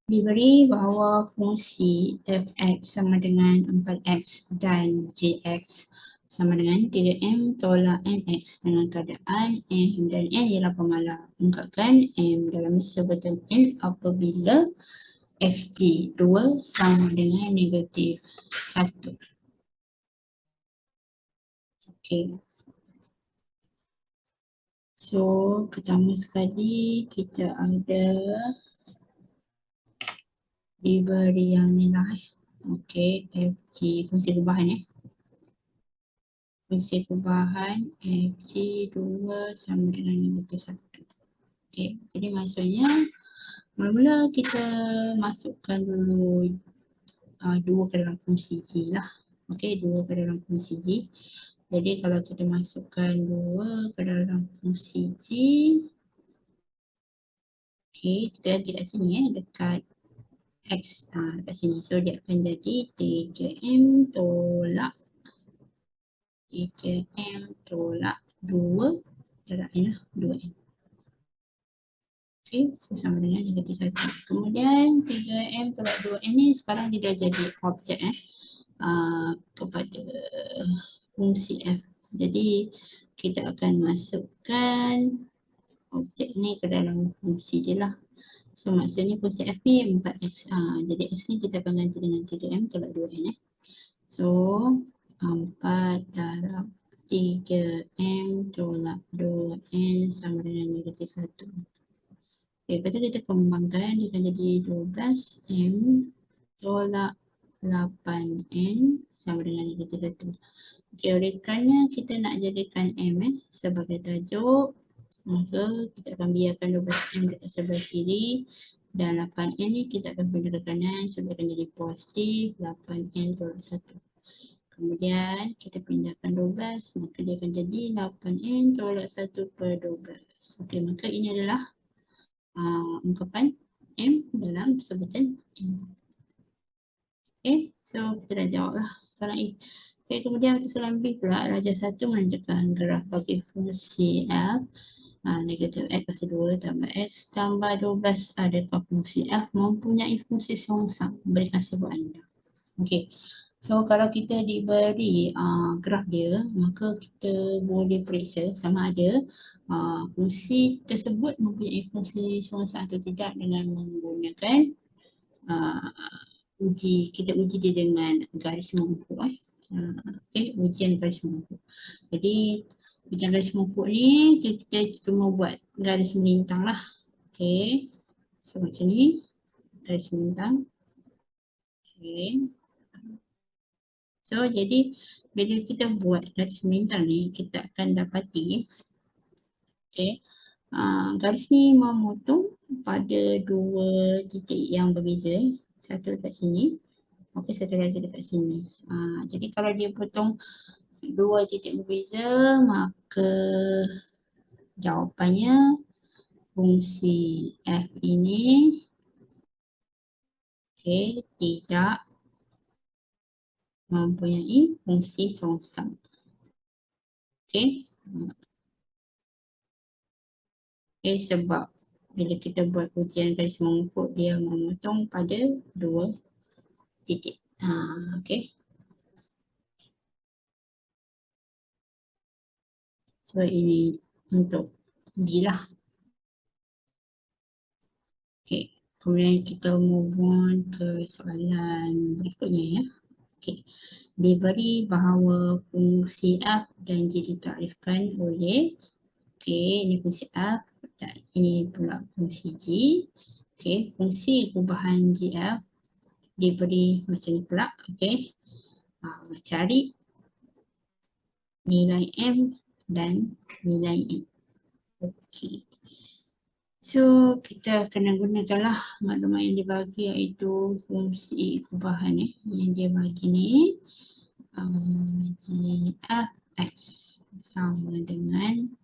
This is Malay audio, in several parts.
Diberi bahawa fungsi f(x) sama dengan 4x dan gx sama dengan 3m tolak nx dengan keadaan m dan n ialah pemalar. Ungkapkan m dalam sebutan n apabila fg 2 sama dengan negatif 1. Okey. So, pertama sekali kita ada diberi yang ni lah. Okey, fg fungsi perubahan fungsi perubahan fg2 sama dengan negatif 1. Okey, jadi maksudnya mula-mula kita masukkan dulu 2 ke dalam fungsi g lah. Okey, 2 ke dalam fungsi g. Jadi kalau kita masukkan 2 ke dalam fungsi g, okey, kita nanti kat sini dekat x dekat sini. So dia akan jadi 3m tolak 3m tolak 2 tolak n lah, 2n. Okey, so sama dengan negatif 1. Kemudian 3m tolak 2n ni sekarang dia dah jadi objek kepada fungsi f. Jadi kita akan masukkan objek ni ke dalam fungsi dia lah. So maksudnya fungsi f ni 4x. Jadi x ni kita akan ganti dengan 3m tolak 2n So 4 darab 3m tolak 2n sama dengan negatif 1. Okay, lepas tu kita kembangkan, dia akan jadi 12m tolak 8n sama dengan negatif 1. Okay, oleh kerana kita nak jadikan m sebagai tajuk, maka kita akan biarkan 12m dekat sebelah kiri dan 8n ni kita akan pindah ke kanan, so dia akan jadi positif 8n tolak 1. Kemudian kita pindahkan 12, maka dia akan jadi 8n tolak 1 per 12. Okey, maka ini adalah ungkapan m dalam sebutan m. Okay, so kita dah jawab lah soalan A. Okay, kemudian untuk soalan B pula, darjah 1 menunjukkan graf bagi fungsi f negatif x kuasa 2 tambah x tambah 12. Adakah fungsi f mempunyai fungsi songsang? Berikan sebut anda. Okay, so kalau kita diberi graf dia, maka kita boleh periksa sama ada fungsi tersebut mempunyai fungsi songsang atau tidak dengan menggunakan kita uji dia dengan garis mengkup. Okay, ujian garis mengkup. Jadi ujian garis mengkup ni kita cuma buat garis melintang lah. Okay, so macam ni garis melintang. Okay, so jadi bila kita buat garis melintang ni, kita akan dapati okay, garis ni memotong pada 2 titik yang berbeza. Satu dekat sini, okey, satu lagi dekat sini. Jadi kalau dia potong 2 titik berbeza, maka jawapannya fungsi f ini tidak mempunyai fungsi songsang. Okey. Sebab bila kita buat ujian garis mengkup, dia memotong pada 2 titik. Okey. So ini untuk B lah. Okey. Kemudian kita move on ke soalan berikutnya ya. Okey. Diberi bahawa fungsi f dan g ditakrifkan oleh ini fungsi f dan ini pula fungsi g. Okey, fungsi perubahan gf diberi macam ni pula. Okey. Cari nilai m dan nilai n. Okey. So kita kena gunakanlah maklumat yang dibagi, iaitu fungsi perubahan yang dia bagi ni gfx sama dengan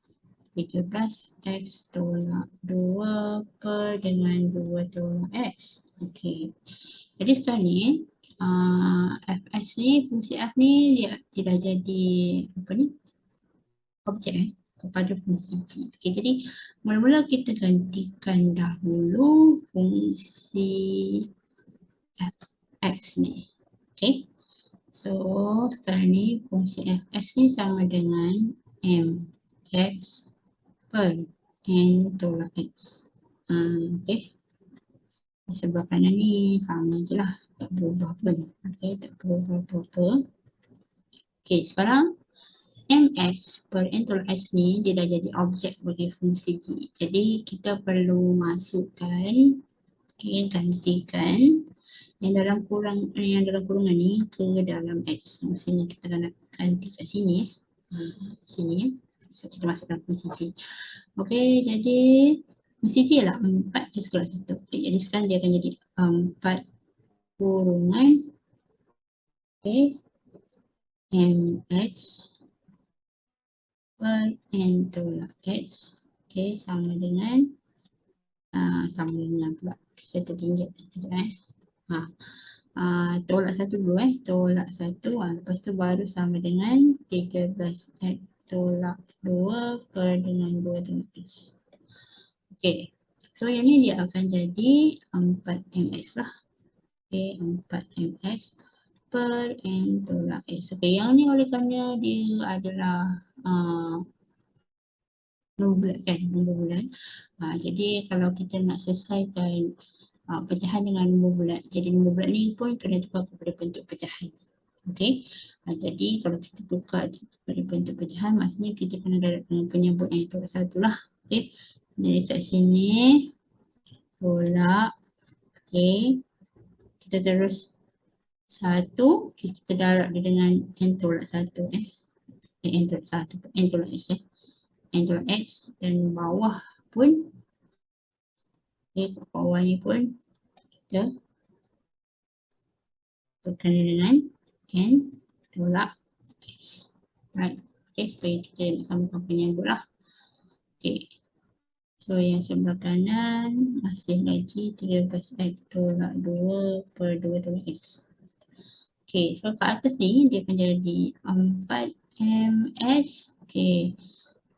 13x tolak 2 per dengan 2 tolak x. Okey. Jadi sekarang ni fx ni, fungsi f ni dia dah jadi apa ni? Objek kepada fungsi G. Okay, jadi mula-mula kita gantikan dahulu fungsi fx ni. Okay. So sekarang ni fungsi fx ni sama dengan mx per n tolak x. Okay. Di sebelah kanan ni sama je lah. Tak berubah pun. Okay, tak berubah apa-apa. Okay, sekarang mx per n tolak x ni dia dah jadi objek bagi fungsi g. Jadi kita perlu masukkan, okay, gantikan yang dalam kurungan ni ke dalam x. Maksudnya kita kena ganti kat sini. Sini. So kita masukkan fungsi g. Okay, jadi fungsi g ialah 4x tolak 1. Okay, jadi sekarang dia akan jadi 4 kurungan, okay, mx per n tolak x, okay, sama dengan pula saya tertinggal sekejap tolak 1 dulu tolak 1 lepas tu baru sama dengan 13x tolak 2 per dengan 2 tolak x. Okay, so yang ni dia akan jadi 4mx lah. Okay, 4mx per n tolak x. Okay, yang ni oleh kerana dia adalah nombor bulat kan, nombor bulat. Jadi kalau kita nak selesaikan pecahan dengan nombor bulat, jadi nombor bulat ni pun kena tukar kepada bentuk pecahan. Okay, jadi kalau kita tukar kepada bentuk pecahan, maksudnya kita kena dapat dengan penyebut yang tolak 1 lah. Okay, jadi kat sini tolak, okay, kita terus 1, kita darab dia dengan n tolak 1 n tolak 1, n tolak x n tolak x, dan bawah pun bawah ni pun kita berkena dengan n tolak x. Right. Okay, supaya kita nak samakan penyebut lah. Okay. So yang sebelah kanan masih lagi 13x tolak 2 per 2 tolak x. Okay, so kat atas ni dia akan jadi 4mx. Okay,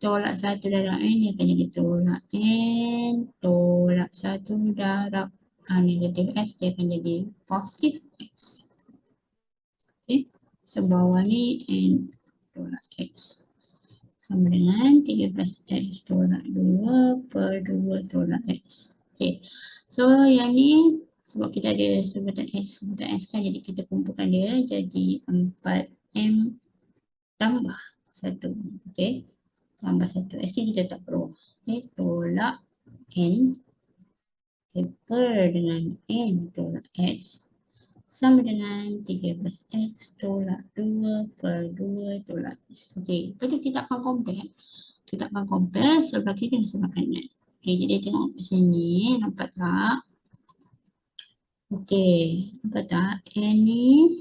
tolak 1 darab n dia akan jadi tolak n tolak 1 darab negatif x, dia akan jadi positif x. Okay, so bawah ni n tolak x sama dengan 13x tolak 2 per 2 tolak x. Okay, so yang ni sebab kita ada sebutan x kan, jadi kita kumpulkan dia jadi 4m tambah 1. Okay, tambah 1. Actually kita tak perlu. Okay, tolak n per dengan n tolak x sama dengan 13x tolak 2 per 2 tolak x. Okay, lepas tu kita akan compare. Kita akan compare sebelah kiri dengan sebelah kanan. Okay, jadi tengok kat sini, nampak tak? Okay, nampak tak? N ni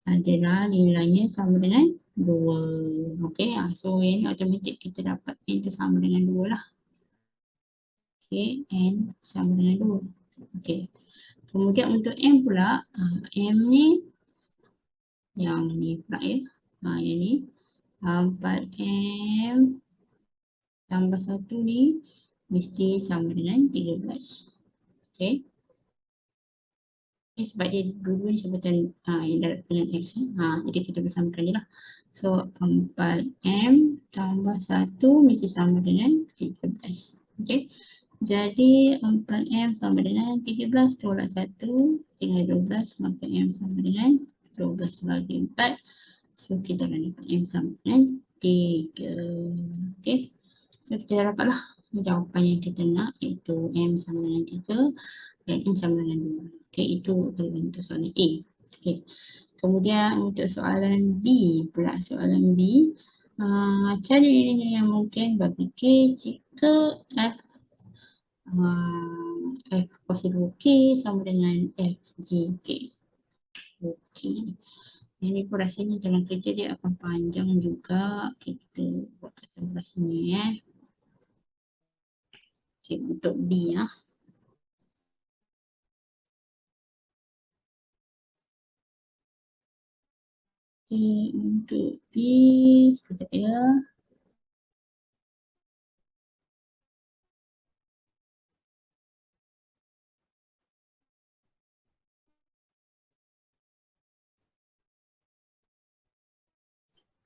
adalah nilainya sama dengan 2. Okay, so yang ni automatik kita dapat n tu sama dengan 2 lah. Okay, n sama dengan 2. Okay. Kemudian untuk M pula, M ni, yang ni pula yang ni, 4M tambah 1 ni mesti sama dengan 13. Okay. Sebab dia dulu ni sebutan yang darab dengan X. Jadi kita bersamakan je lah. So 4M tambah 1 mesti sama dengan 13. Okay. Jadi 4M sama dengan 13 tolak 1 tinggal 12, maka M sama dengan 12 bagi 4. So kita akan dapat M sama dengan 3. Okay, so kita dah dapatlah jawapan yang kita nak, iaitu M sama dengan 3 dan M sama dengan 2. Okay, itu untuk soalan A. Okay, kemudian untuk soalan B pula. Soalan B, cari yang mungkin bagi K jika F possible K sama dengan FGK. Okay. Ini pun rasanya jalan kerja dia akan panjang juga. Okay, kita buat kat sebelah sini Okay, untuk B Okay, untuk B, sekejap ya.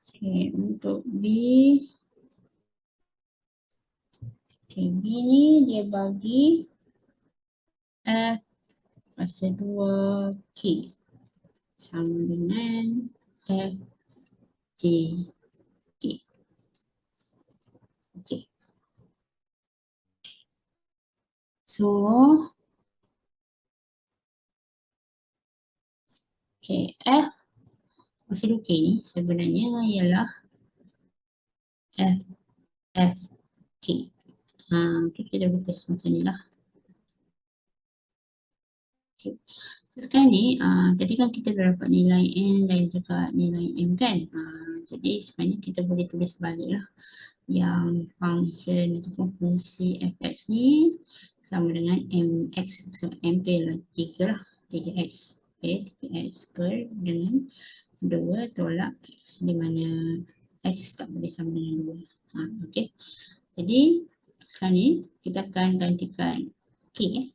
Okay, untuk B, okay, B ni dia bagi F kuasa 2K sama dengan F, J, K. Okay. So, okay, F kuasa 2K ni sebenarnya ialah F, F, K. Okay, kita lukis macam ni lah. Okay. So sekarang ni, tadi kan kita dah dapat nilai N dan juga nilai M kan. Jadi sebenarnya kita boleh tulis balik lah. Yang function ataupun fungsi fx ni sama dengan mx. So m tu ialah 3 lah. 3x. Okay, 3x per dengan 2 tolak x di mana x tak boleh sama dengan 2. Okay. Jadi sekarang ni kita akan gantikan k.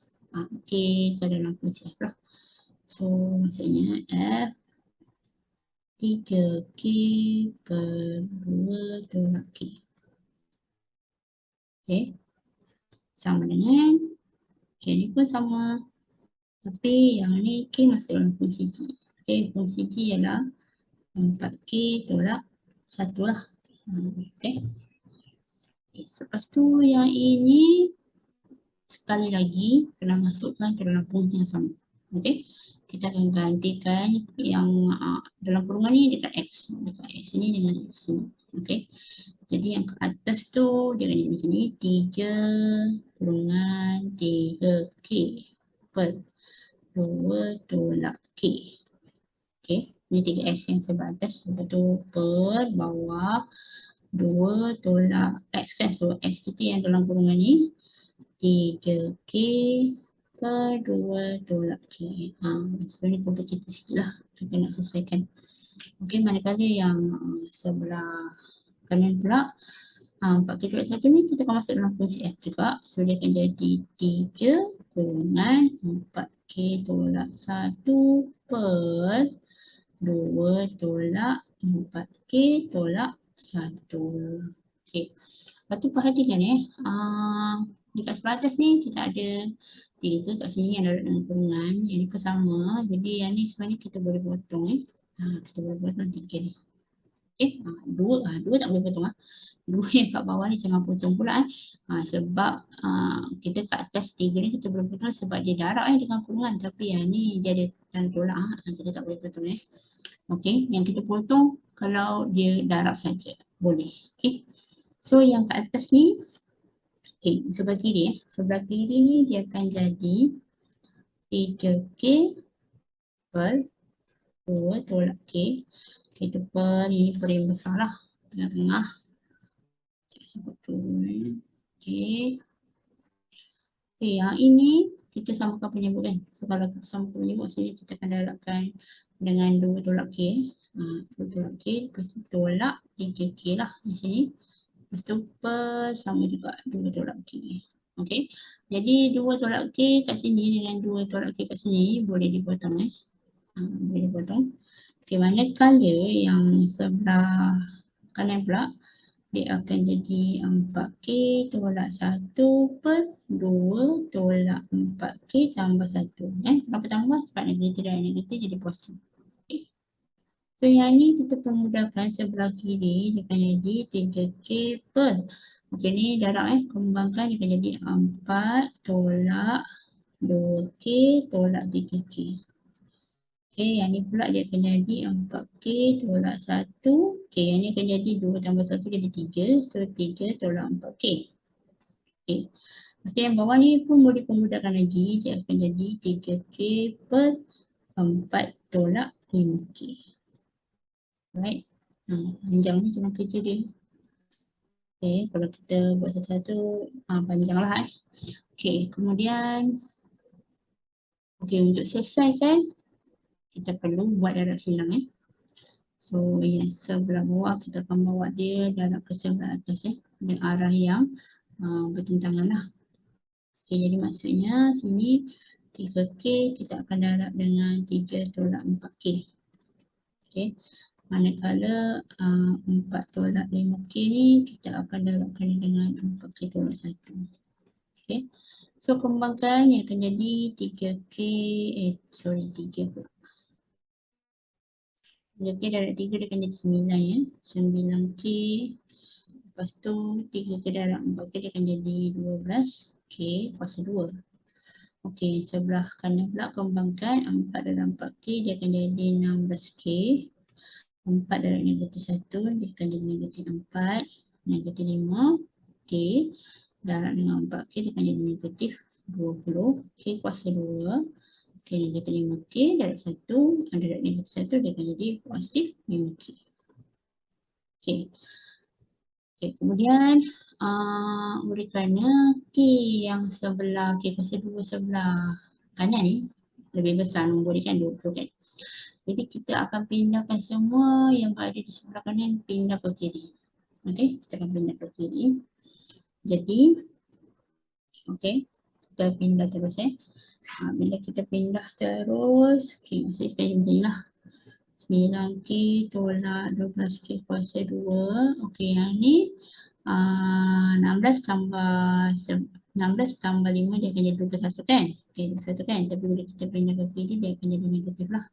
K ke dalam fungsi f lah. So maksudnya f 3k per 2 tolak k. Okay. Sama dengan k ni pun sama. Tapi yang ni k masuk dalam fungsi g. Okay. Fungsi g ialah 4k tolak 1 lah. Okay. Lepas tu yang ini sekali lagi kena masukkan ke dalam fungsi yang sama. Okey. Kita akan gantikan yang dalam kurungan ni dekat x. Dekat x ni dengan x ni. Okey. Jadi yang ke atas tu dia akan jadi macam ni. 3 kurungan 3k per 2 tolak k. Okey. Ini 3x yang sebelah atas. Lepas tu per bawah 2 tolak x kan. So x kita yang dalam kurungan ni 3k per 2 tolak k. So ni complicated sikit lah. Kita nak selesaikan. Okey, manakala yang sebelah kanan pula 4k tolak 1 ni kita akan masuk dalam fungsi f juga. So dia akan jadi 3 kurungan 4k tolak 1 per 2 tolak 4k tolak 1. Okey. Lepas tu perhatikan dekat sebelah atas ni kita ada 3 kat sini yang ada dalam kurungan. Yang ni pun sama. Jadi yang ni sebenarnya kita boleh potong kita boleh potong 3 ni. Okey. 2 tak boleh potong 2 yang kat bawah ni jangan potong pula sebab kita kat atas 3 ni kita boleh potong sebab dia darab dengan kurungan. Tapi yang ni dia ada tanda tolak kita tak boleh potong Okey. Yang kita potong kalau dia darab saja. Boleh. Okey. So yang kat atas ni okey, sebelah kiri sebelah kiri ni dia akan jadi 3k per 2 tolak k. Kita per ini per yang besar lah. Tengah-tengah. Sebut tu. Okey. Okey, yang ini kita samakan penyebut kan. So kalau kita samakan penyebut maksudnya kita akan darabkan dengan 2 tolak k. 2 tolak k. Lepas tu tolak 3k lah di sini. Lepas tu per sama juga 2 tolak k. Okey. Jadi 2 tolak k kat sini dengan 2 tolak k kat sini boleh dipotong boleh dipotong. Okey, manakala yang sebelah kanan pula dia akan jadi 4k tolak 1 per 2 tolak 4k tambah 1. Kenapa tambah? Sebab negatif dan negatif jadi positif. Okay. So yang ni kita permudahkan sebelah kiri dia akan jadi 3k per. Okey ni darab kembangkan dia akan jadi 4 tolak 2k tolak 3k. Okey yang ni pula dia akan jadi 4k tolak 1. Okey yang ni akan jadi 2 tambah 1 jadi 3. So 3 tolak 4k. Okey. Lepas yang bawah ni pun boleh permudahkan lagi. Dia akan jadi 3k per 4 tolak 5k. Right. Panjang ni cara kerja dia. Okey, kalau kita buat satu-satu panjanglah Okey, kemudian okey untuk selesaikan kita perlu buat darab silang So yang sebelah bawah kita akan bawa dia darab ke sebelah atas dengan arah yang bertentangan lah. Okay, jadi maksudnya sini 3K kita akan darab dengan 3 tolak 4K. Okay. Manakala 4 tolak 5K ni kita akan darabkan dengan 4K tolak 1. Okay. So kembangkan yang akan jadi 3K, 3 pula. 3K darab 3 dia akan jadi 9 ya. 9K. Lepas tu 3K darab 4K dia akan jadi 12K kuasa 2. Okey, sebelah kanan pula kembangkan 4 dalam 4K dia akan jadi 16K. 4 darab negatif 1 dia akan jadi negatif 4. Negatif 5K darab dengan 4K dia akan jadi negatif 20K kuasa 2. Okey, negatif 5K darab 1 darab negatif 1 dia akan jadi positif 5K. Okey. Okay, kemudian oleh kerana K yang sebelah K kuasa 2 sebelah kanan ni lebih besar nombor dia kan 20 kan. Jadi kita akan pindahkan semua yang berada di sebelah kanan pindah ke kiri. Okey, kita akan pindah ke kiri. Jadi okey, kita pindah terus bila kita pindah terus, okey, maksudnya kita macam ni lah. 9K tolak 12K kuasa 2. Okey, yang ni 16 tambah 5 dia akan jadi 21 kan? Okey, 21 kan? Tapi bila kita pindah ke kiri dia akan jadi negatif lah.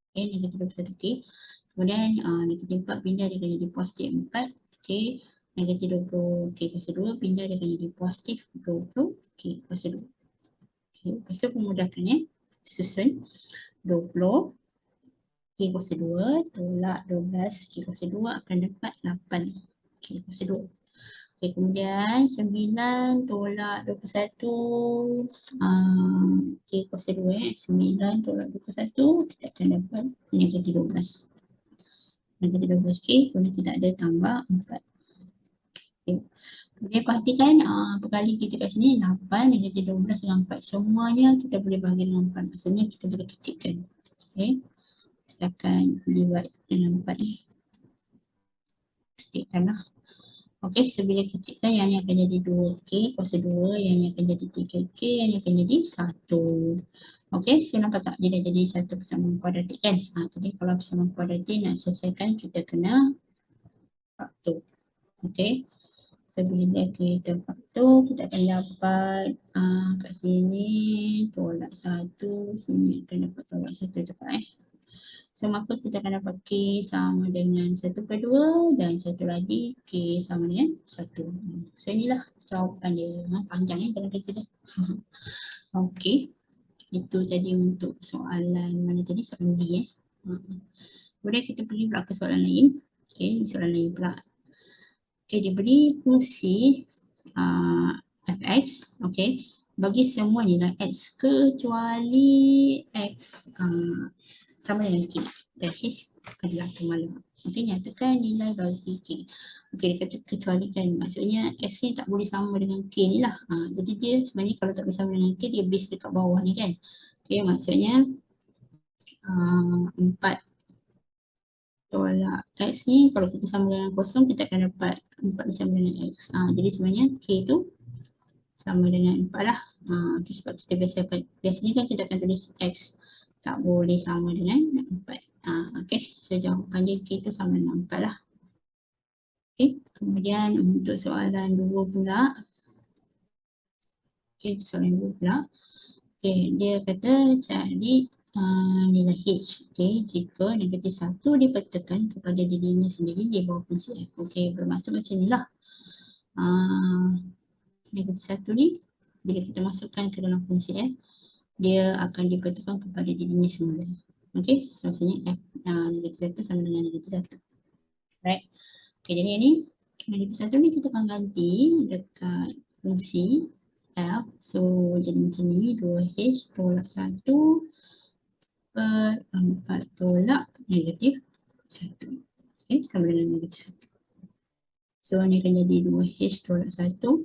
Okey, negatif 21K. Kemudian negatif 4 pindah dia akan jadi positif 4. Okey, negatif 20K kuasa 2 pindah dia akan jadi positif 20K kuasa 2. Okey, lepas tu pemudahkan susun 20 K kuasa 2 tolak 12 K kuasa 2 akan dapat 8 K kuasa 2. Okay, kemudian 9 tolak 21 K kuasa 2 9 tolak 21 kita akan dapat negatif 12. Negatif 12K kemudian kita ada tambah 4. Okay. Kemudian perhatikan perkali kita kat sini 8 negatif 12 dengan 4 semuanya kita boleh bahagi dengan 4. Maksudnya kita boleh kecilkan. Okay. Kita akan divide dengan 4 kecilkan lah. Okey, so bila kecilkan yang ni akan jadi 2K kuasa 2, yang ni akan jadi 3K, yang ni akan jadi 1. Okey, so nampak tak dia dah jadi satu persamaan kuadratik kan? Jadi kalau persamaan kuadratik nak selesaikan kita kena faktor. Okey. So bila kita faktor kita akan dapat kat sini tolak 1, sini akan dapat tolak 1 juga So maka kita akan dapat K sama dengan 1/2 dan satu lagi K sama dengan 1. So inilah jawapan dia. Panjang dalam kerja dah. Okey. Itu tadi untuk soalan mana tadi? Soalan B Kemudian kita pergi pula ke soalan lain. Okey, soalan lain pula. Okey, dia beri fungsi fx. Okey. Bagi semua nilai x kecuali x sama dengan K dan H adalah pemalu. Okey, nyatakan nilai bagi K. Okey, dia kata kecualikan. Maksudnya X ni tak boleh sama dengan K ni lah. Jadi dia sebenarnya kalau tak boleh sama dengan K, dia base dekat bawah ni kan. Okey, maksudnya 4 tolak X ni kalau kita sama dengan kosong, kita akan dapat 4 sama dengan X. Jadi sebenarnya K tu sama dengan 4 lah. Okay, sebab kita biasanya kan kita akan tulis X tak boleh sama dengan 4. Okey, so jawapan dia K tu sama dengan 4 lah. Okey, kemudian untuk soalan 2 pula. Okey, soalan 2 pula. Okey, dia kata cari nilai H. Okey, jika negatif 1 dipetakan kepada dirinya sendiri di bawah fungsi F. Okey, bermaksud macam ni lah. Negatif 1 ni bila kita masukkan ke dalam fungsi F, dia akan dipetakan kepada dirinya semula. Okey, so maksudnya F negatif 1 sama dengan negatif 1. Right. Okey, jadi ni negatif 1 ni kita akan ganti dekat fungsi F. So jadi macam ni 2H tolak 1 per 4 tolak negatif 1. Okey, sama dengan negatif 1. So ni akan jadi 2H tolak 1.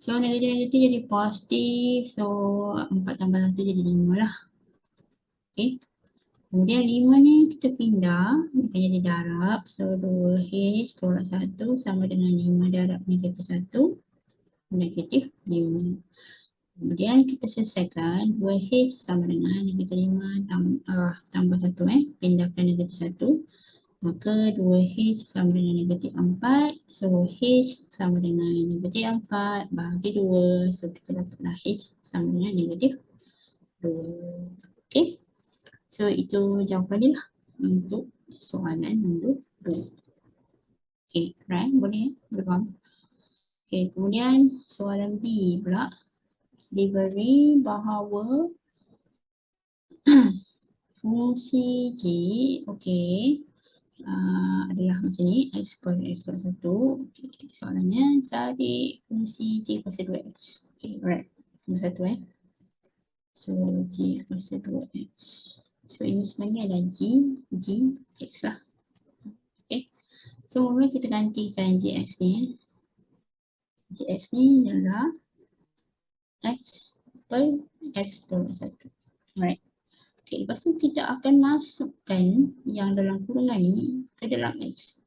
So negatif-negatif jadi positif. So 4 tambah 1 jadi 5 lah. Okay. Kemudian 5 ni kita pindah, dia akan jadi darab. So 2H tolak 1 sama dengan 5 darab negatif 1, negatif 5. Kemudian kita selesaikan 2H sama dengan negatif 5 tambah 1 pindahkan negatif 1. Maka 2H sama dengan negatif 4. So H sama dengan negatif 4 bahagi 2. So kita dapatlah H sama dengan negatif 2. Okay. So itu jawapan dia lah untuk soalan nombor 2. Okay, right? Boleh? Boleh faham? Okay, kemudian soalan B pula. Diberi bahawa fungsi G, okay, adalah macam ni, x per x plus 1. Okay, soalannya cari fungsi G kuasa 2x. Okay, right. Nombor 1 So G kuasa 2x. So ini sebenarnya adalah G, X lah. Okay. So mula kita gantikan Gx ni. Gx ni adalah X per X tolak 1. Alright. Okay, lepas tu kita akan masukkan yang dalam kurungan ni ke dalam X.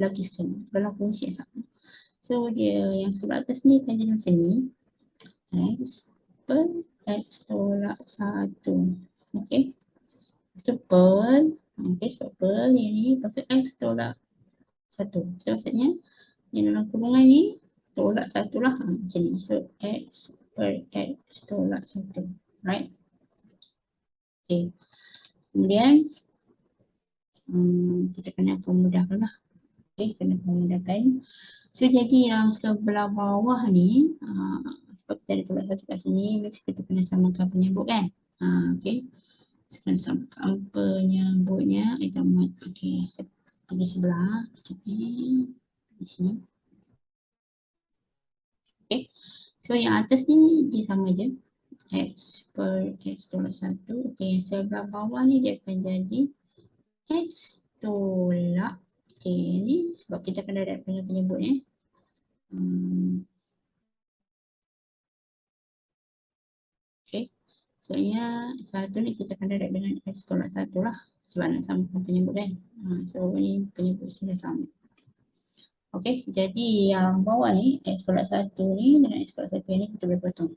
Lagi sekali, dalam fungsi yang sama. So dia yang sebelah atas ni akan jadi macam ni. X per X tolak 1. Okay. Lepas tu per, okay, sebab per ni, lepas tu X tolak 1. So maksudnya yang dalam kurungan ni tolak 1 lah, macam ni. So X per X tolak 1. Right. Okay. Kemudian kita kena pemudahkan lah. Okay, kena pemudahkan. So jadi yang sebelah bawah ni, sebab kita ada tolak 1 kat sini, mesti kita kena samakan penyebut kan. Okay. Sekarang samakan penyebutnya. Okay, saya pergi sebelah. Sekejap ni. Di sini. Okay. So yang atas ni dia sama je. X per X tolak 1. Okay, yang sebelah bawah ni dia akan jadi X tolak. Okay, ni sebab kita akan dapat penyebut ni. Okay. Soalnya satu ni kita akan dapat dengan X tolak 1 lah. Sebab nak samakan penyebut kan. So ni penyebut sudah sama. Okay, jadi yang bawah ni X tolak 1 ni dengan X tolak 1 ni kita boleh potong.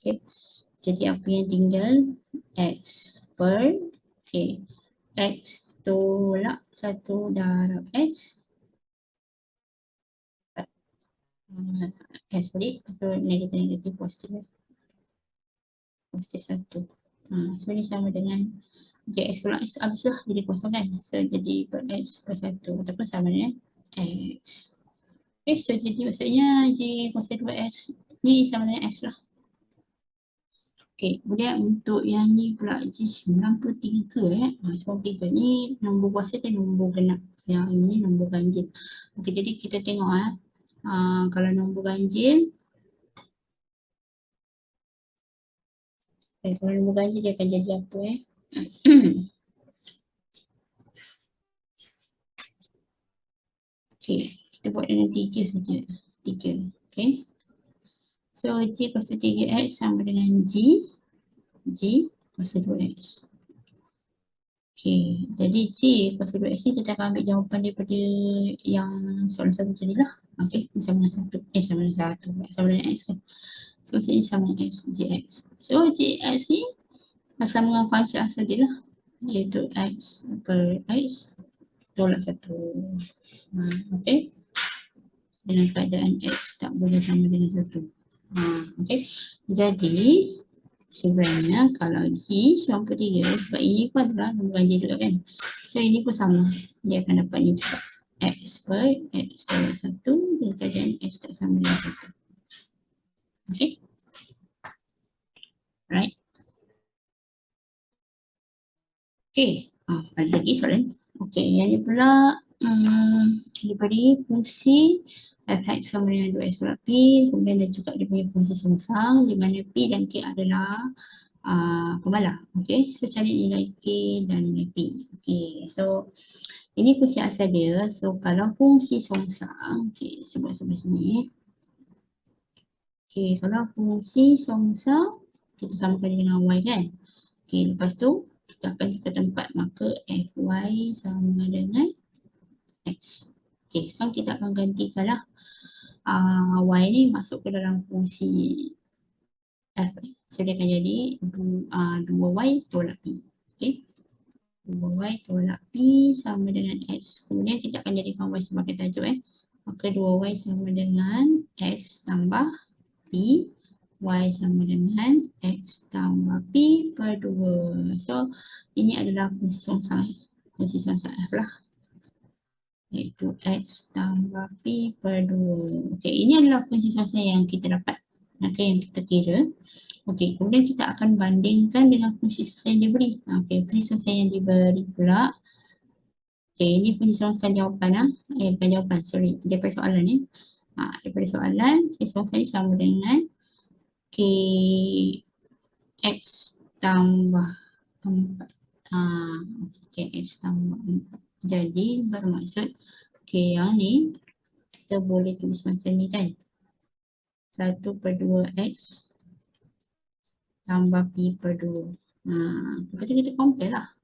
Okay, jadi apa yang tinggal X per, okay, X tolak 1 darab X. X balik, so negatif positif. Positif 1. So ni sama dengan okay, X tolak X habislah jadi kosong kan. So jadi per X per 1 ataupun sama dengan X. Okay, so jadi maksudnya G kuasa 2X ni sama dengan X lah. Okay, kemudian untuk yang ni pula G93 93 ni nombor kuasa dan nombor genap. Yang ini nombor ganjil. Okay, jadi kita tengok kalau nombor ganjil, okay, kalau nombor ganjil dia akan jadi apa Okay, kita buat dengan 3 saja. 3, okay. So G kuasa 3X sama dengan G kuasa 2X. Okay, jadi G kuasa 2X ni kita akan ambil jawapan daripada yang soalan 1 tadi lah. Okay, sama dengan 1. Sama dengan 1. Sama dengan X kan. So sini sama dengan X, GX. So GX ni sama dengan fungsi asal dia lah. Iaitu X per X tolak 1. Okay. Dengan keadaan X tak boleh sama dengan 1. Okay. Jadi sebenarnya kalau G 93 sebab ini pun adalah nombor ganjil juga kan. So ini pun sama. Dia akan dapat ni juga. X per X tolak 1 dengan keadaan X tak sama dengan 1. Okay. Right. Okay. Ada lagi soalan? Okay. Yang ni pula diberi fungsi f(x) sama dengan 2x tolak P, kemudian dia juga dia punya fungsi semasang di mana P dan K adalah pemalah. Okay, so cari nilai K dan nilai P. Okay, so ini fungsi asal dia. So kalau fungsi semasang, okay, sebut sebelah sini. Okay, kalau fungsi semasang kita samakan dengan Y kan. Okay, lepas tu kita akan tukar tempat, maka fy sama dengan x. Okey, sekarang kita akan gantikanlah y ni masuk ke dalam fungsi f. So dia akan jadi 2y tolak p. Okey, 2y tolak p sama dengan x. Kemudian kita akan jadikan y sebagai tajuk maka 2y sama dengan x tambah p. Y sama dengan x tambah p per 2. So ini adalah fungsi songsa. Fungsi songsa f lah, iaitu x tambah p per 2. Okey, ini adalah fungsi songsa yang kita dapat, yang kita kira. Okey, kemudian kita akan bandingkan dengan fungsi songsa yang diberi. Okey, fungsi songsa yang diberi pula. Okey, ini fungsi songsa jawapan bukan jawapan, sorry, daripada soalan ni. Daripada soalan, fungsi songsa ni sama dengan k x tambah 4. K x tambah 4. Jadi bermaksud K yang ni kita boleh tulis macam ni kan. 1/2x tambah p per 2. Lepas tu kita compare lah.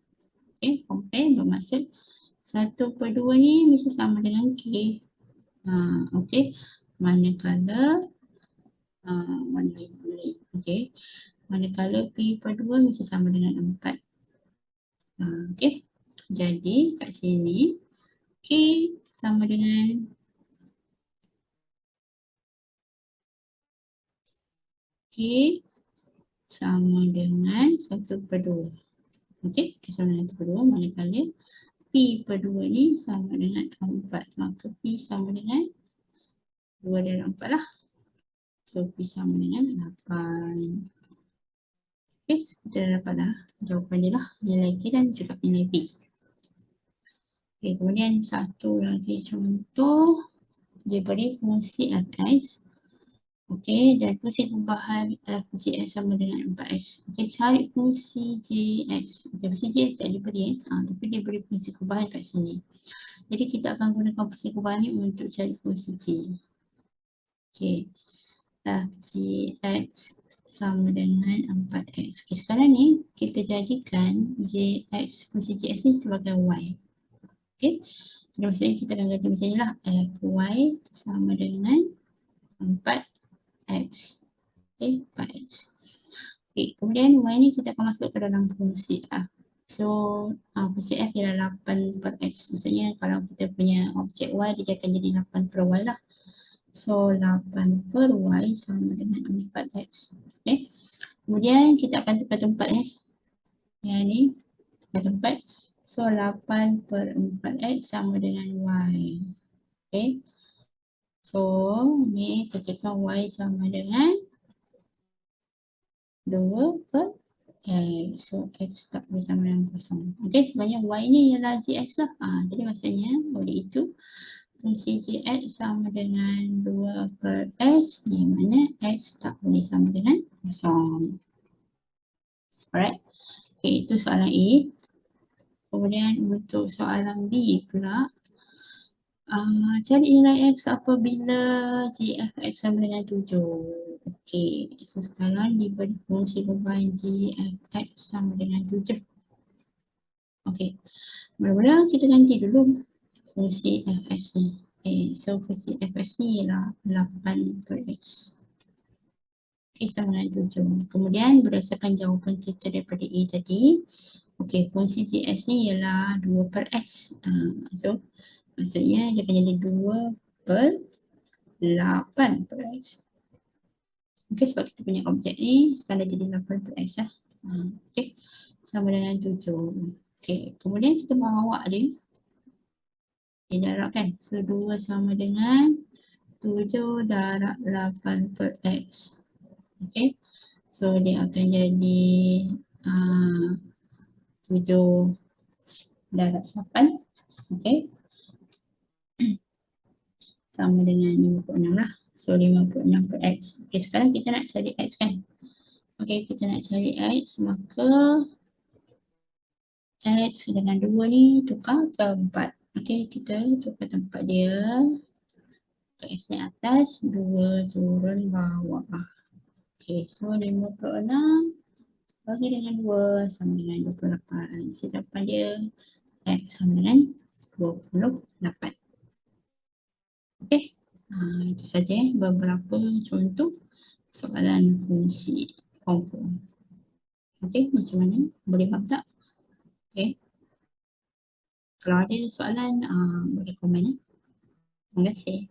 Okay, compare bermaksud 1/2 ni mesti sama dengan K. Okay, manakala okay, manakala p per 2 mesti sama dengan 4. Okay, jadi kat sini K sama dengan K sama dengan 1/2. Okey, K sama dengan 1/2, manakala P per 2 ni sama dengan 4. Maka P sama dengan 2 darab 4 lah. So P sama dengan 8. Okey, so kita dah dapat dah jawapan dia lah, nilai K dan juga nilai P. Okey, kemudian satu lagi contoh, dia beri fungsi fx. Okey, dan fungsi perubahan fgx sama dengan 4x. Okey, cari fungsi gx. Okey, fungsi gx tak diberi tapi dia beri fungsi perubahan kat sini. Jadi kita akan gunakan fungsi perubahan ni untuk cari fungsi g. Okey, fgx sama dengan 4x. Okey, sekarang ni kita jadikan gx, fungsi gx ni sebagai y. Okey, jadi maksudnya kita akan ganti macam ni lah. Fy sama dengan 4x. Okay, 4x. Okay, kemudian y ni kita akan masuk ke dalam fungsi f. So, fungsi f ialah 8/x. Maksudnya kalau kita punya objek y, dia akan jadi 8/y lah. So, 8/y sama dengan 4x. Okay, kemudian kita akan tukar tempat yang ni, tukar tempat. So, 8/4x sama dengan y. Okay, so ni kita y sama dengan 2/x. So x tak boleh sama dengan kosong. Okey, sebenarnya y ni ialah gx lah. Jadi maksudnya oleh itu fungsi gx sama dengan 2/x, di mana x tak boleh sama dengan kosong. Alright. Okey, itu soalan A. Kemudian untuk soalan B pula, cari nilai x apabila gfx sama dengan 7. Okey, so sekarang diberi fungsi perubahan gfx sama dengan 7. Okey, mula-mula kita ganti dulu fungsi fx ni. So fungsi fx ni ialah 8/x. Okey, sama dengan 7. Kemudian berdasarkan jawapan kita daripada A tadi, okey, fungsi gx ni ialah 2/x. So maksudnya dia akan jadi 2/8/x. Okey, sebab kita punya objek ni sekarang dah jadi 8/x lah. Okey, sama dengan 7. Okey, kemudian kita bawa dia. Darab kan. So 2 sama dengan 7 darab 8/x. Okey, so dia akan jadi 7 darab 8. Okey, sama dengan 56 lah. So 56/x. Okey, sekarang kita nak cari x kan. Okey, kita nak cari x, maka x dengan 2 ni tukar ke 4. Okey, kita tukar tempat dia. X ni atas, 2 turun bawah. Okey, so 56 bagi dengan 2 sama dengan 28. Saya jawapan dia X sama dengan 28. Okey. Itu saja beberapa contoh soalan fungsi kompon. Okey, macam mana? Boleh faham tak? Okey. Kalau ada soalan, boleh komen. Terima kasih.